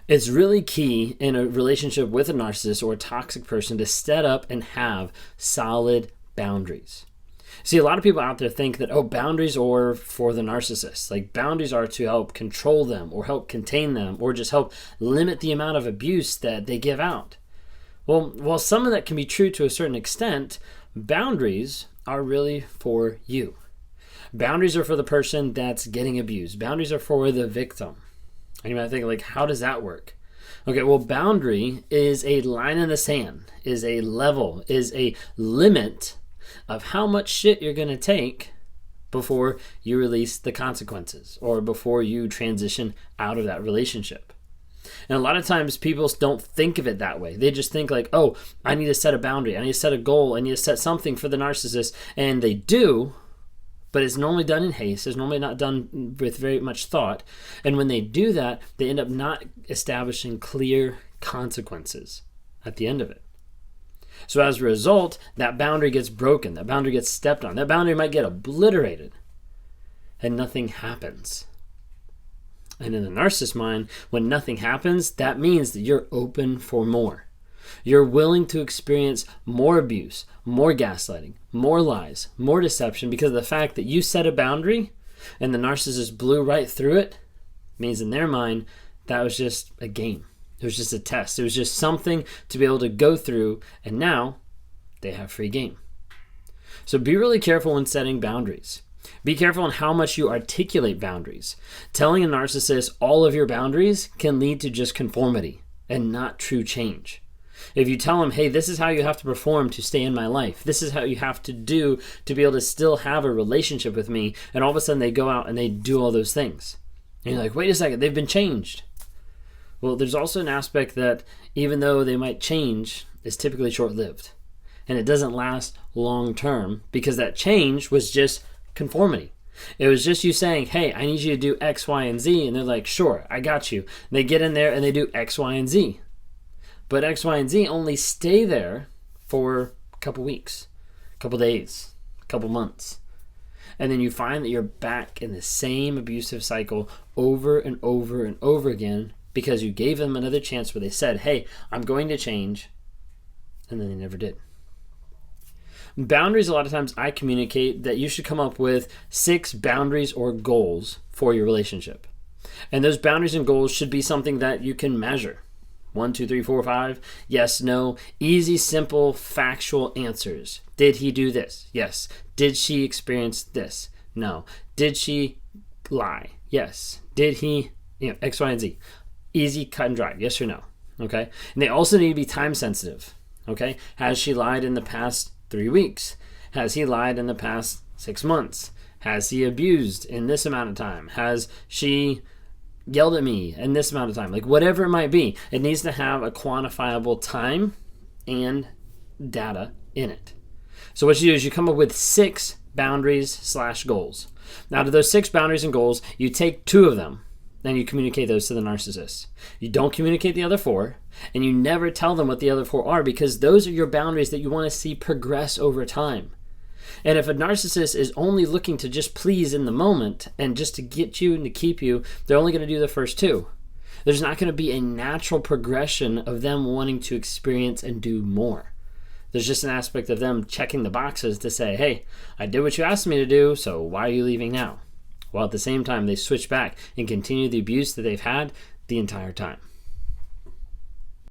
It's really key in a relationship with a narcissist or a toxic person to set up and have solid boundaries. See, a lot of people out there think that, oh, boundaries are for the narcissist. Like, boundaries are to help control them or help contain them or just help limit the amount of abuse that they give out. Well, while some of that can be true to a certain extent, boundaries are really for you. Boundaries are for the person that's getting abused. Boundaries are for the victim. And you might think, like, how does that work? Okay, well, boundary is a line in the sand, is a level, is a limit of how much shit you're going to take before you release the consequences or before you transition out of that relationship. And a lot of times people don't think of it that way. They just think like, oh, I need to set a boundary. I need to set a goal. I need to set something for the narcissist. And they do, but it's normally done in haste. It's normally not done with very much thought. And when they do that, they end up not establishing clear consequences at the end of it. So as a result, that boundary gets broken. That boundary gets stepped on. That boundary might get obliterated. And nothing happens. And in the narcissist mind, when nothing happens, that means that you're open for more. You're willing to experience more abuse, more gaslighting, more lies, more deception, because of the fact that you set a boundary and the narcissist blew right through it means in their mind that was just a game. It was just a test. It was just something to be able to go through, and now they have free game. So be really careful when setting boundaries. Be careful on how much you articulate boundaries. Telling a narcissist all of your boundaries can lead to just conformity and not true change. If you tell them, hey, this is how you have to perform to stay in my life. This is how you have to do to be able to still have a relationship with me. And all of a sudden they go out and they do all those things. And you're like, wait a second, they've been changed. Well, there's also an aspect that even though they might change, it's typically short-lived. And it doesn't last long-term because that change was just conformity. It was just you saying, hey, I need you to do X, Y, and Z. And they're like, sure, I got you. And they get in there and they do X, Y, and Z. But X, Y, and Z only stay there for a couple weeks, a couple days, a couple months. And then you find that you're back in the same abusive cycle over and over and over again because you gave them another chance where they said, hey, I'm going to change. And then they never did. Boundaries, a lot of times I communicate that you should come up with 6 boundaries or goals for your relationship. And those boundaries and goals should be something that you can measure. 1, 2, 3, 4, 5. Yes, no. Easy, simple, factual answers. Did he do this? Yes. Did she experience this? No. Did she lie? Yes. Did he, X, Y, and Z. Easy, cut and dry. Yes or no. Okay. And they also need to be time sensitive. Okay. Has she lied in the past 3 weeks? Has he lied in the past 6 months? Has he abused in this amount of time? Has she yelled at me in this amount of time? Like whatever it might be, it needs to have a quantifiable time and data in it. So what you do is you come up with 6 boundaries/goals. Now to those 6 boundaries and goals, you take 2 of them and you communicate those to the narcissist. You don't communicate the other 4, and you never tell them what the other 4 are because those are your boundaries that you want to see progress over time. And if a narcissist is only looking to just please in the moment and just to get you and to keep you, they're only going to do the first 2. There's not going to be a natural progression of them wanting to experience and do more. There's just an aspect of them checking the boxes to say, hey, I did what you asked me to do, so why are you leaving now? While at the same time, they switch back and continue the abuse that they've had the entire time.